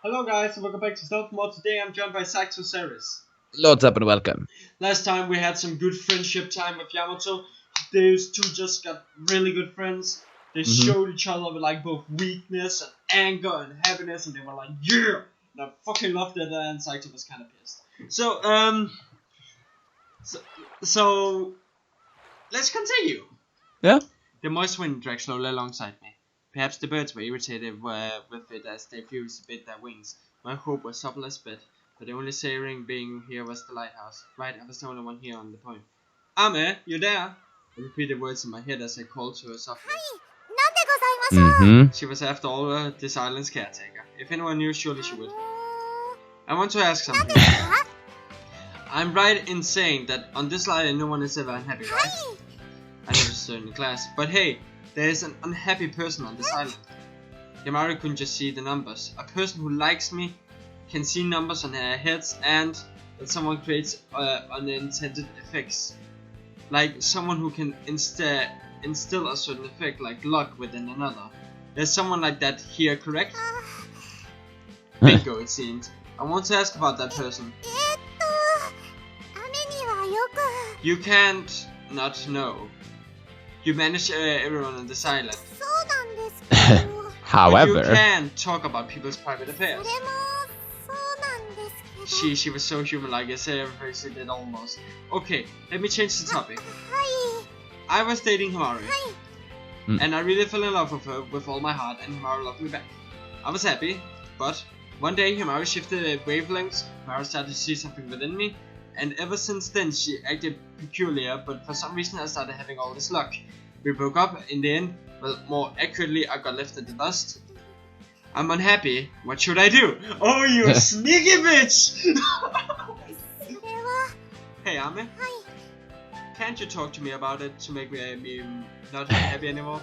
Hello guys, and welcome back to Salthemor. Today I'm joined by Saxo. Loads up and welcome. Last time we had some good friendship time with Yamato. Those two just got really good friends. They showed each other with like both weakness and anger and happiness, and they were like, yeah! And I fucking loved it, and Saxo was kind of pissed. So let's continue. Yeah? The moist wind dragged slowly alongside me. Perhaps the birds were irritated with it as they fused a bit their wings. My hope was supplest bit, but the only savoring being here was the lighthouse. Right, I was the only one here on the point. Ame, you there? I repeated words in my head as I called to her softly. She was after all this island's caretaker. If anyone knew, surely she would. I want to ask something. I'm right in saying that on this island no one is ever unhappy, right? I never stood in class. But hey, there is an unhappy person on this island. Yamari couldn't just see the numbers. A person who likes me can see numbers on their heads, and that someone creates unintended effects. Like someone who can instill a certain effect, like luck within another. There's someone like that here, correct? Bingo, it seems. I want to ask about that person. You can't not know. You manage everyone on this island. However, but you can talk about people's private affairs. She was so human-like, I say everything she did almost. Okay, let me change the topic. I was dating Himari, and I really fell in love with her with all my heart, and Himari loved me back. I was happy, but one day Himari shifted wavelengths. Himari started to see something within me, and ever since then she acted peculiar, but for some reason I started having all this luck. We broke up in the end. Well, more accurately, I got left in the dust. I'm unhappy. What should I do? Oh, you sneaky bitch! Hey, Ame. Can't you talk to me about it to make me not happy anymore?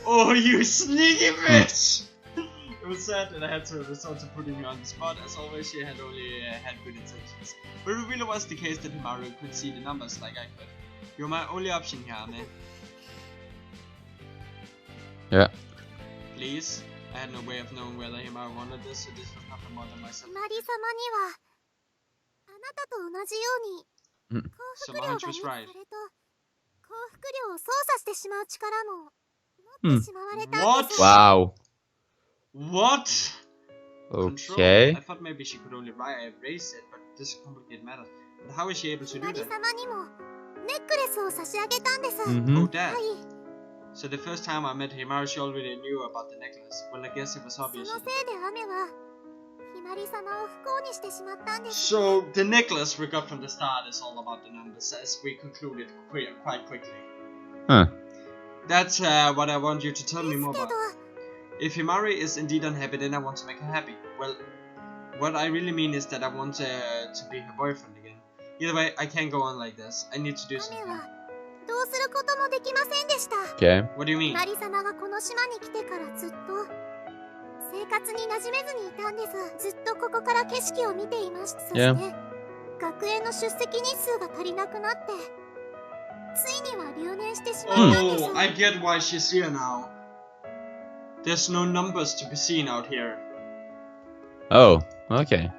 Oh, you sneaky bitch! It was sad that I had to resort to putting you on the spot. As always, she had only had good intentions. But it really was the case that Himari could see the numbers like I could. You're my only option here, Ame. Yeah. Please? I had no way of knowing whether Himari wanted this, so this was nothing more than myself. Somehow she was right. What? Wow. What? Okay. Control? I thought maybe she could only erase it, but this complicated matters. But how is she able to do that? Oh, that. So the first time I met Himari, she already knew about the necklace. Well, I guess it was obvious. So the necklace we got from the start is all about the numbers, as we concluded quite quickly. Huh. That's what I want you to tell me more about. If Himari is indeed unhappy, then I want to make her happy. Well, what I really mean is that I want to be her boyfriend again. Either way, I can't go on like this. I need to do something. Okay. What do you mean? Yeah. Oh, I get why she's here now. There's no numbers to be seen out here. Oh, okay.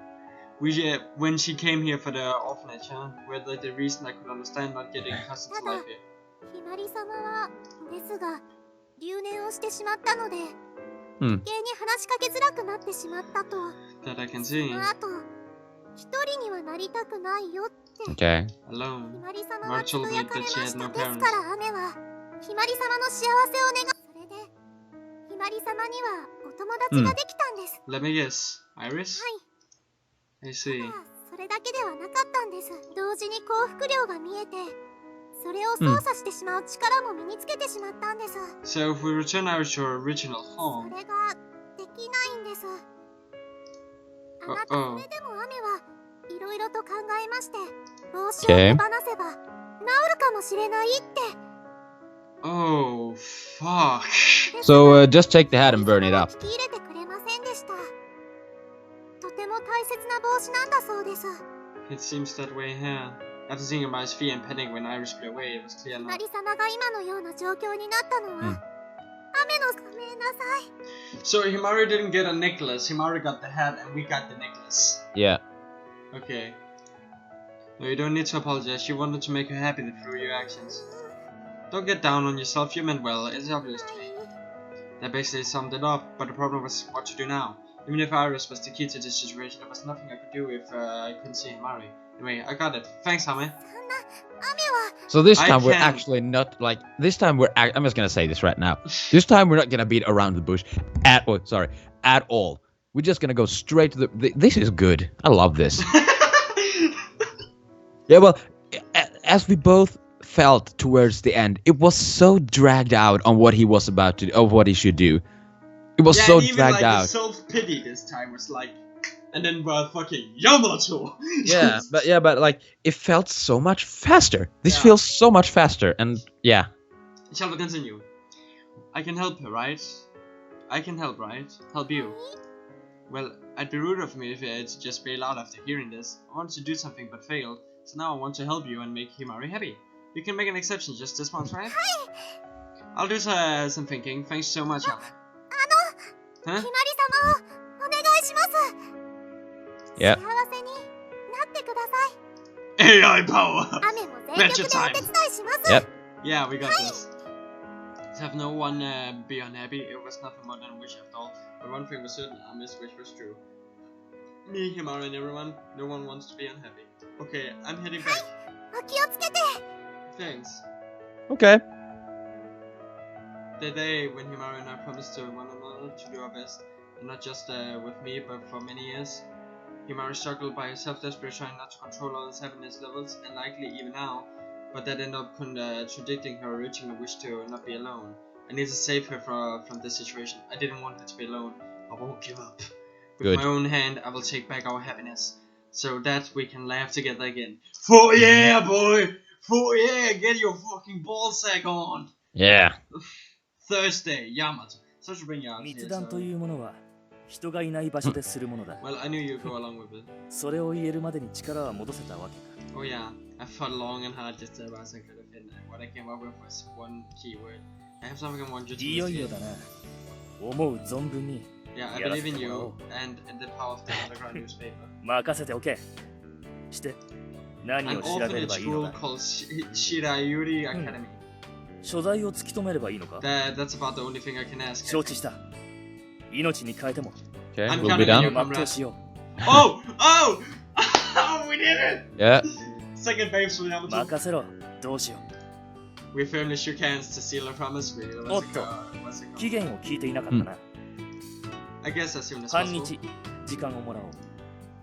When she came here for the orphanage, were the reason I could understand not getting accustomed to life here. That I can see. Okay. Alone. Mara told me that she had no parents. Let me guess. Iris? I see. So if we return Iris to her original home... Uh-oh. Okay. Oh, fuck. So just take the hat and burn it up. It seems that way here. After seeing Amari's fear and panic when Iris flew away, it was clear now. So Himari didn't get a necklace, Himari got the hat and we got the necklace. Yeah. Okay. No, you don't need to apologize, you wanted to make her happy through your actions. Don't get down on yourself, you meant well, it's obvious to me. That basically summed it up, but the problem was what to do now. Even if Iris was the key to this situation, there was nothing I could do if I couldn't see Himari. Anyway, I got it. Thanks, Hame. So this time we're actually not like this time I'm just gonna say this right now. This time we're not gonna beat around the bush at all. We're just gonna go straight to this is good. I love this. Yeah, well, as we both felt towards the end, it was so dragged out on what he was about to of what he should do. It was so dragged out. The self-pity this time was like, and then fucking Yamato. but like it felt so much faster. This feels so much faster, and yeah. Shall we continue? I can help her, right? I can help, right? Help you. Well, I'd be rude of me if I had to just bail out after hearing this. I wanted to do something but failed, so now I want to help you and make Himari happy. You can make an exception just this once, right? I'll do some thinking. Thanks so much, Hame. Huh? Yeah. AI power! Adventure time! Yep. Yeah, we got this. To have no one be unhappy, it was nothing more than a wish after all. But one thing was certain, Ame's wish was true. Me, Himari, and everyone, no one wants to be unhappy. Okay, I'm heading back. Thanks. Okay. The day when Himari and I promised to one another to do our best, and not just with me, but for many years. Himari struggled by herself, desperately trying not to control others' happiness levels, and likely even now, but that ended up contradicting her original wish to not be alone. I need to save her from this situation. I didn't want her to be alone. I won't give up. With my own hand, I will take back our happiness, so that we can laugh together again. For yeah, boy! For yeah, get your fucking ballsack on! Yeah. Thursday, Yamato. So to bring you out here, so. Well, I knew you'd go along with it. Oh yeah, I thought long and hard just about some kind of thing. What I came up with was one keyword. I have something I want you to see. Yeah, I believe in you and in the power of the underground newspaper. An orphanage school called Shirayuri Academy. That's about the only thing I can ask. Okay, I'm we'll be done. Oh! Oh! Oh, we did it! Yeah. Second base for Yamato. We firmly shook hands to seal a promise. I guess as soon as possible.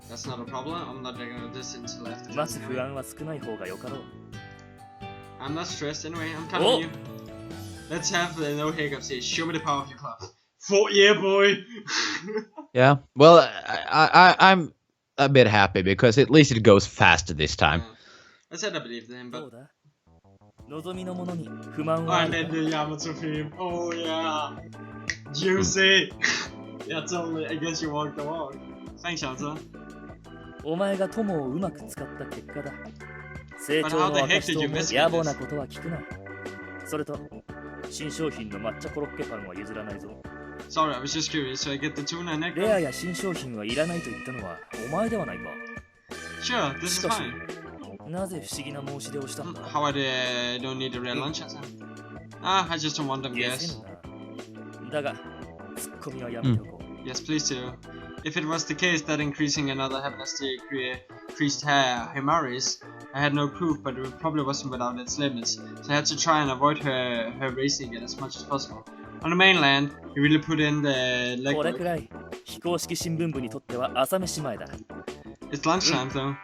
That's not a problem. I'm not gonna do this until after this anyway. I'm not stressed anyway. I'm counting on you. Let's have no hiccups here. Show me the power of your club. Yeah, boy. Yeah. Well, I'm a bit happy because at least it goes faster this time. I said I believed in him, but I made the Yamato theme. Oh yeah, juicy. Yeah, totally. I guess you walked the walk. Thanks, Yamato. But how the heck did you miss this? Sorry, I was just curious. So I get the tuna necklace? Sure, this is fine. How I don't need a real lunch or something? I just don't want them, guys. Yes, please do. If it was the case that increasing another happiness to increased Himari's, I had no proof, but it probably wasn't without its limits, so I had to try and avoid her racing it as much as possible. On the mainland, you really put in the legwork. It's lunchtime though.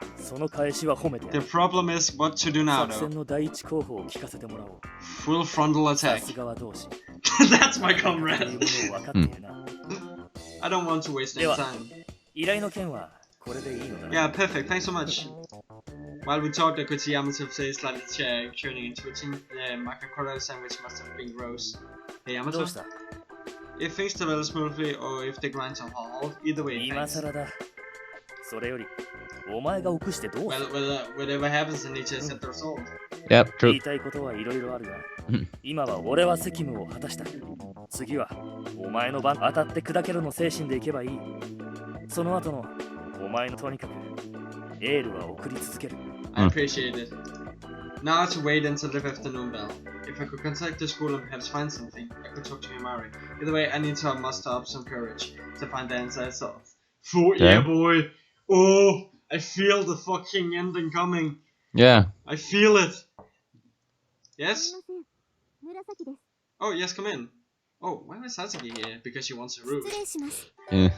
The problem is what to do now though. Full frontal attack. That's my comrade. I don't want to waste any time. Yeah, perfect. Thanks so much. While we talked, I could see Yamato's face slightly churning and twitching. The Makakura sandwich must have been gross. Hey Yamato? If things develop smoothly or if they grind to a halt, either way, thanks. Well, whatever happens, I need to accept the result. Yep, true. 次はお前の番当たって砕けろの精神でいけばいい。その後のお前のとにかくエールは送り続ける。I appreciate it. Now to wait until the afternoon bell. If I could contact the school and perhaps find something, I could talk to Himari. Either way, I need to muster up some courage to find the answer I sought. Yeah, boy. Oh, I feel the fucking ending coming. Yeah. I feel it. Yes? Oh, yes, come in. Oh, why was Satsuki here? Because she wants a room. Yeah.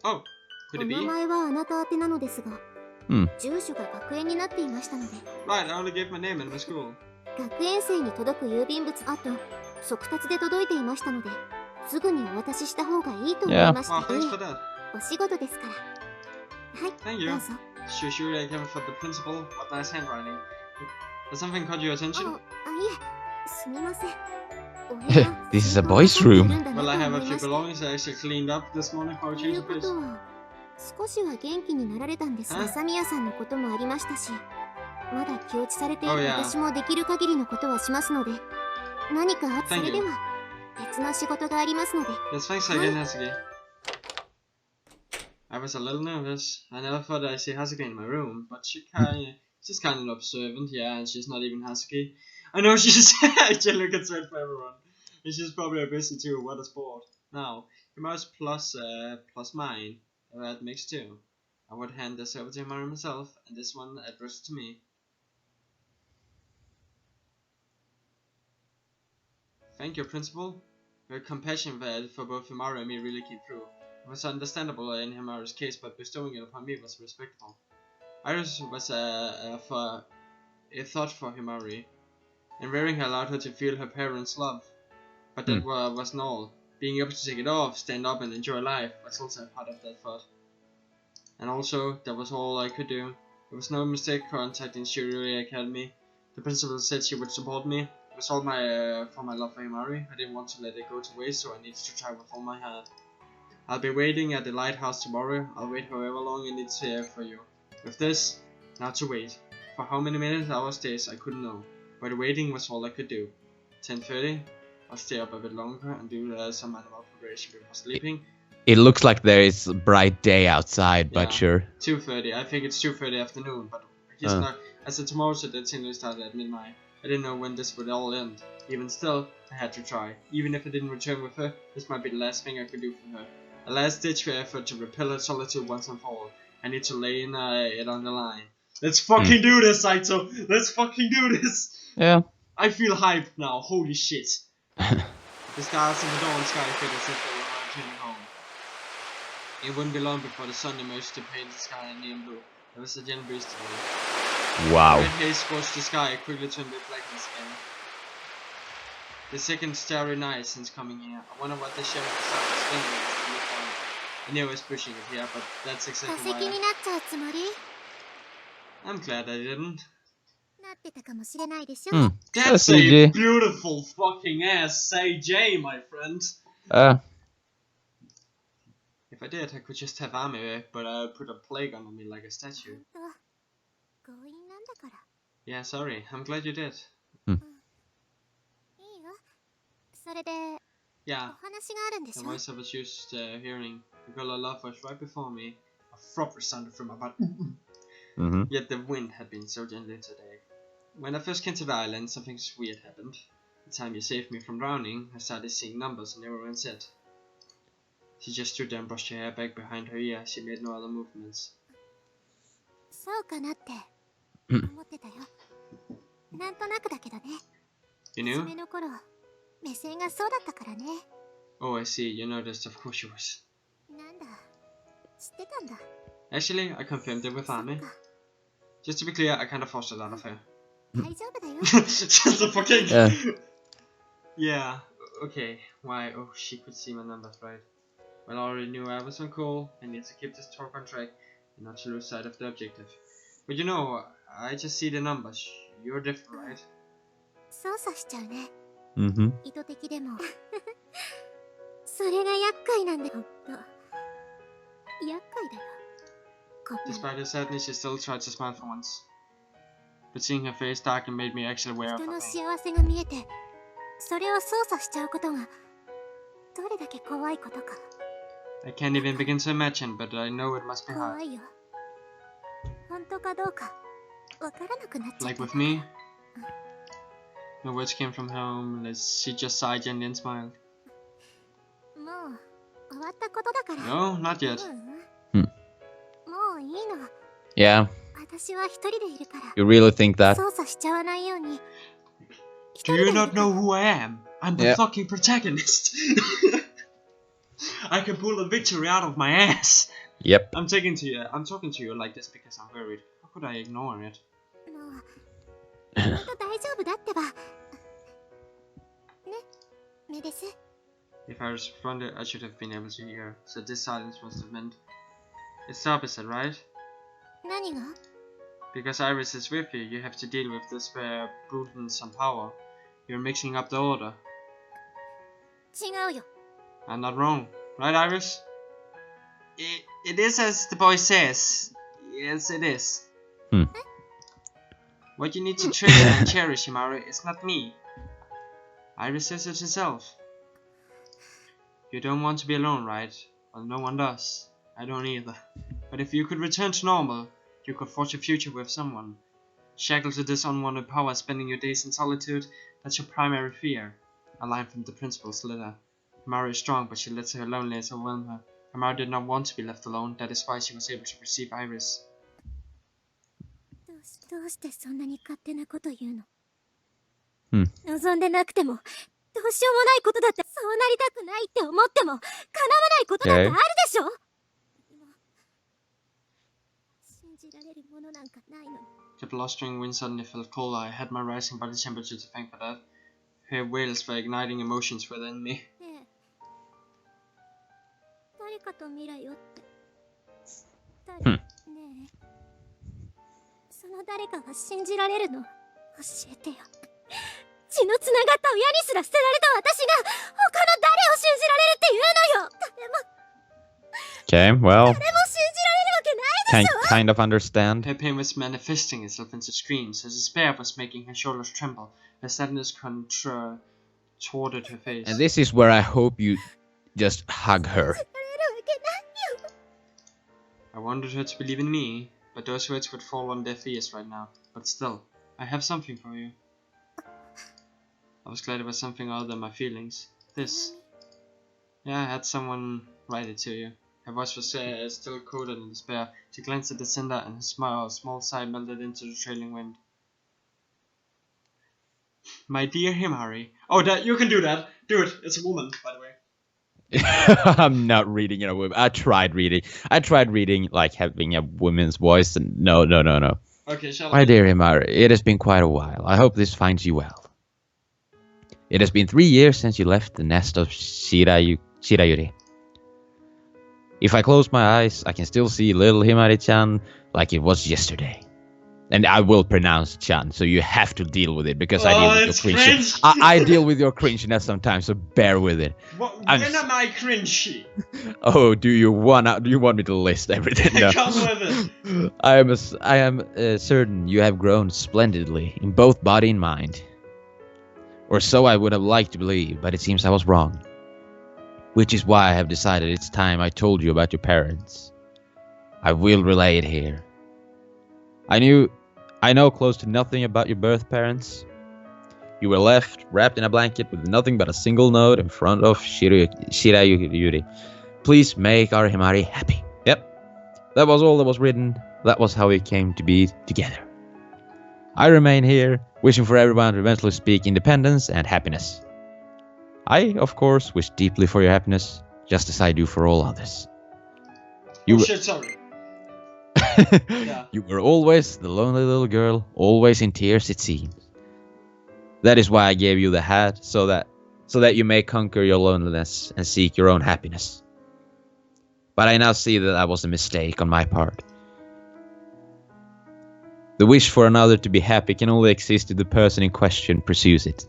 Oh, could it be? Right, I only gave my name and my school. Yeah. Wow, thanks for that. Thank you. Sure, I came for the principal. What nice handwriting. Has something caught your attention? This is a boys' room. Well, I have a few belongings I actually cleaned up this morning for a change of pace. Huh? まだ気落ちされている私もできる限りのことはしますので、何かあったらそれでは別の仕事がありますので。Yes, thanks again, Hazuki. I was a little nervous. I never thought I'd see Hazuki in my room, but she's kind of observant, yeah, and she's not even Hazuki. I know she's actually concerned for everyone. And she's probably busy too. What a sport. Now, Himari's plus mine. That makes 2. I would hand this over to Himari myself, and this one addressed to me. Thank you, Principal. Your compassion for both Himari and me really came through. It was understandable in Himari's case, but bestowing it upon me was respectful. Iris was a thought for Himari, and wearing her allowed her to feel her parents' love. But that wasn't all. Being able to take it off, stand up, and enjoy life was also a part of that thought. And also, that was all I could do. There was no mistake contacting Shirui Academy. The principal said she would support me. It was all for my love for Himari. I didn't want to let it go to waste, so I needed to try with all my heart. I'll be waiting at the lighthouse tomorrow. I'll wait however long I need to for you. With this, now to wait. For how many minutes, hours, days, I couldn't know. But waiting was all I could do. 10:30. I'll stay up a bit longer and do some animal preparation before sleeping. It looks like there is a bright day outside, but sure. 2:30. I think it's 2:30 afternoon, but he's not. I said tomorrow, so that thing started at midnight. I didn't know when this would all end. Even still, I had to try. Even if I didn't return with her, this might be the last thing I could do for her. A last-ditch effort to repel her solitude once and for all. I need to lay it on the line. Let's fucking do this, Saito! Let's fucking do this! Yeah. I feel hyped now. Holy shit. The stars in the dawn sky faded as if they were returning home. It wouldn't be long before the sun emerged to paint the sky in neon blue. There was a gentle breeze today. Wow. Red haze scorched the sky, quickly turned to blackness again. The second starry night since coming here. I wonder what the shadow of the sun was thinking as they looked on. I knew I was pushing it here, but that's exactly why I'm glad I didn't. That's a beautiful fucking ass CJ, my friend. If I did, I could just have Ame, but I would put a plague on me like a statue. Yeah, sorry. I'm glad you did. Yeah, the voice I was used to hearing. The girl I love was right before me. A throb resounded from my butt. Yet the wind had been so gentle today. When I first came to the island, something weird happened. The time you saved me from drowning, I started seeing numbers and everyone said. She just stood there and brushed her hair back behind her ear. She made no other movements. You knew? Oh, I see. You noticed. Of course you was. Actually, I confirmed it with Ame. Just to be clear, I kind of forced it out of her. Just a fucking... Yeah. Okay. Why? Oh, she could see my numbers, right? Well, I already knew I was on call. I need to keep this talk on track and not to lose sight of the objective. But you know, I just see the numbers. You're different, right? Despite her sadness, she still tried to smile for once. but seeing her face darken made me actually aware of 人 her の pain. 幸せが見えて、それを操作しちゃうことがどれだけ怖いことか。 I can't even begin to imagine, but I know it must be 怖 hard. いよ。本当かどうかわからなくなっちゃっ Like た。 with me? No words came from her homeless. She just sighed gently and smiled. もう終わったことだから。 No, not yet. もういいの。 Yeah, 私は一人でいるから。 you really think that? 操作しちゃわないように。 Do you not know who I am? I'm the Yeah. fucking protagonist. I can pull the victory out of my ass. Yep. I'm talking to you like this because I'm worried. How could I ignore it? もう本当大丈夫だってば。ね、メデス。 If I responded, I should have been able to hear. So this silence must have meant it's the opposite, right? 何が？ Because Iris is with you, you have to deal with despair, prudence, and power. You're mixing up the order. 違うよ。 I'm not wrong, right, Iris? It is as the boy says. Yes, it is. What you need to treasure and cherish, Himari, is not me. Iris says it herself. You don't want to be alone, right? Well, no one does. I don't either. But if you could return to normal, you could forge a future with someone. Shackled to this unwanted power, spending your days in solitude, that's your primary fear. A line from the principal's letter. Himari is strong, but she lets her loneliness overwhelm her. Himari did not want to be left alone, that is why she was able to receive Iris. どうしてそんなに勝手なこと言うの？Hmm. 望んでなくても、どうしようもないことだってそうなりたくないって思っても、叶わないことだってあるでしょ？信じられるものなんかないのに。 The blustering wind suddenly felt colder. I had my rising body temperature to thank for that. Her wails were igniting emotions within me. ねえ、誰かと未来をって。誰？ねえ。その誰かが信じられるの？教えてよ。血のつながった親にすら捨てられた私が他の誰を信じられるって言うのよ。誰も Okay, well, 信じられるわけないでしょ。 kind of understand. Her pain was manifesting itself into screams. Her despair was making her shoulders tremble. Her sadness contorted her face. And this is where I hope you just hug her. 信じられるわけないよ。 I wanted her to believe in me, but those words would fall on deaf ears right now. But still, I have something for you. I was glad it was something other than my feelings. This. Yeah, I had someone write it to you. Her voice was still coated in despair. She glanced at the cinder and her smile, a small sigh melted into the trailing wind. My dear Himari. Oh, that you can do that. Do it. It's a woman, by the way. I'm not reading in a woman. I tried reading like having a woman's voice, and no. Okay, shall My I? dear Himari, it has been quite a while. I hope this finds you well. It has been 3 years since you left the nest of Shirayuri. If I close my eyes, I can still see little Himari-chan like it was yesterday. And I will pronounce Chan, so you have to deal with it because I deal with your cringe. I deal with your cringiness sometimes, so bear with it. When am I cringy? Oh, do you want me to list everything? No. Come with it. I am certain you have grown splendidly in both body and mind. Or so I would have liked to believe, but it seems I was wrong. Which is why I have decided it's time I told you about your parents. I will relay it here. I know close to nothing about your birth parents. You were left wrapped in a blanket with nothing but a single note in front of Shirayuri. Please make our Himari happy. Yep. That was all that was written. That was how we came to be together. I remain here, wishing for everyone to eventually speak independence and happiness. I, of course, wish deeply for your happiness, just as I do for all others. Shit, sorry. Yeah. You were always the lonely little girl, always in tears it seems. That is why I gave you the hat, so that you may conquer your loneliness and seek your own happiness. But I now see that was a mistake on my part. The wish for another to be happy can only exist if the person in question pursues it.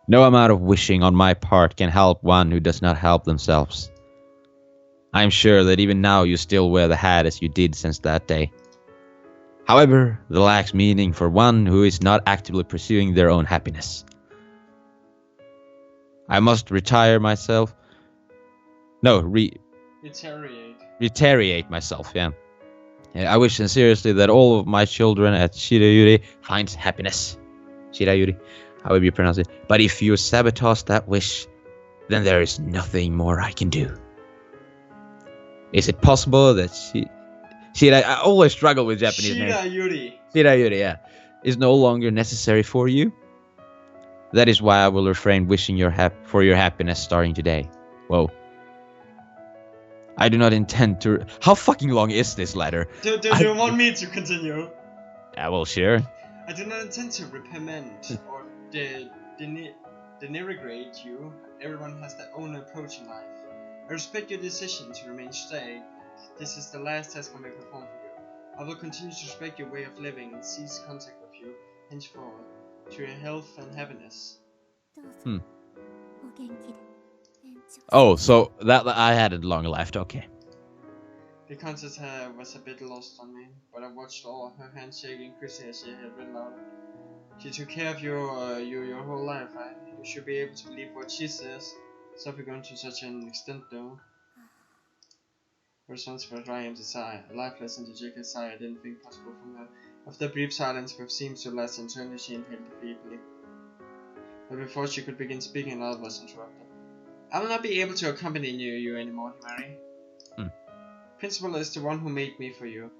No amount of wishing on my part can help one who does not help themselves. I am sure that even now you still wear the hat as you did since that day. However, that lacks meaning for one who is not actively pursuing their own happiness. I must retire myself. No, retaliate myself, yeah. I wish sincerely that all of my children at Shirayuri finds happiness. Shirayuri, however you pronounce it. But if you sabotage that wish, then there is nothing more I can do. Is it possible that I always struggle with Japanese names. Shirayuri, yeah. Is no longer necessary for you? That is why I will refrain wishing for your happiness starting today. Whoa. I do not intend to... How fucking long is this letter? Do you want me to continue? Yeah, well, sure. I do not intend to reprimand or denigrate you. Everyone has their own approach in life. I respect your decision to remain staying. This is the last task I may perform for you. I will continue to respect your way of living and cease contact with you henceforward to your health and happiness. Oh, so that I had it long left, okay. The concept was a bit lost on me, but I watched all her handshaking Chrissy as she had read aloud. She took care of your whole life, right? You should be able to believe what she says. Stop going to such an extent though. Response for Ryan's desire, a lifeless and dejected sigh I didn't think possible from her. After a brief silence which seemed to last eternity, she inhaled deeply. But before she could begin speaking, another was interrupted. I will not be able to accompany you anymore, Mary. Principal is the one who made me for you.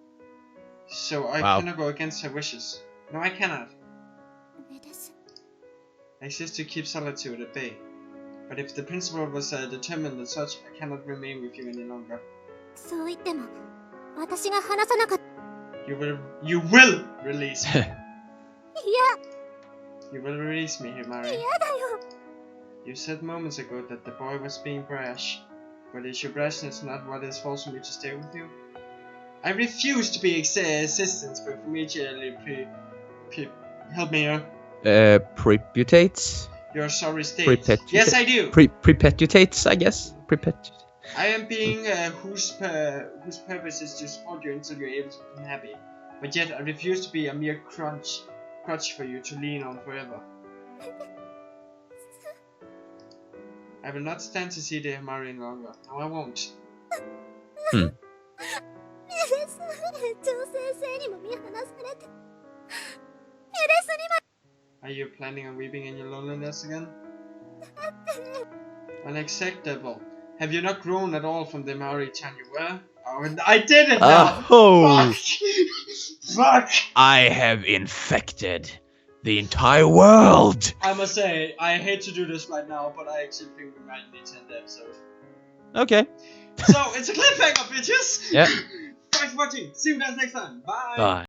So I cannot go against her wishes. No, I cannot. I exist to keep solitude at bay. But if the principal was determined as such, I cannot remain with you any longer. You will release me. You will release me, Himari. You said moments ago that the boy was being brash. But is your brashness not what is forcing me to stay with you? I refuse to be assistance, but immediately help me here. Preputates? Your sorry state. Yes, I do. Preputates, I guess. I am being whose purpose is to support you until you're able to become happy. But yet I refuse to be a mere crutch for you to lean on forever. I will not stand to see the Himari any longer. No, I won't. Are you planning on weeping in your loneliness again? Unacceptable. Have you not grown at all from the Maori Chan you were? Oh, I did it now! Oh! Fuck! I have infected the entire world! I must say, I hate to do this right now, but I actually think we might need to end the episode. Okay. So, it's a cliffhanger, bitches! Yeah. Thanks for watching. See you guys next time. Bye! Bye.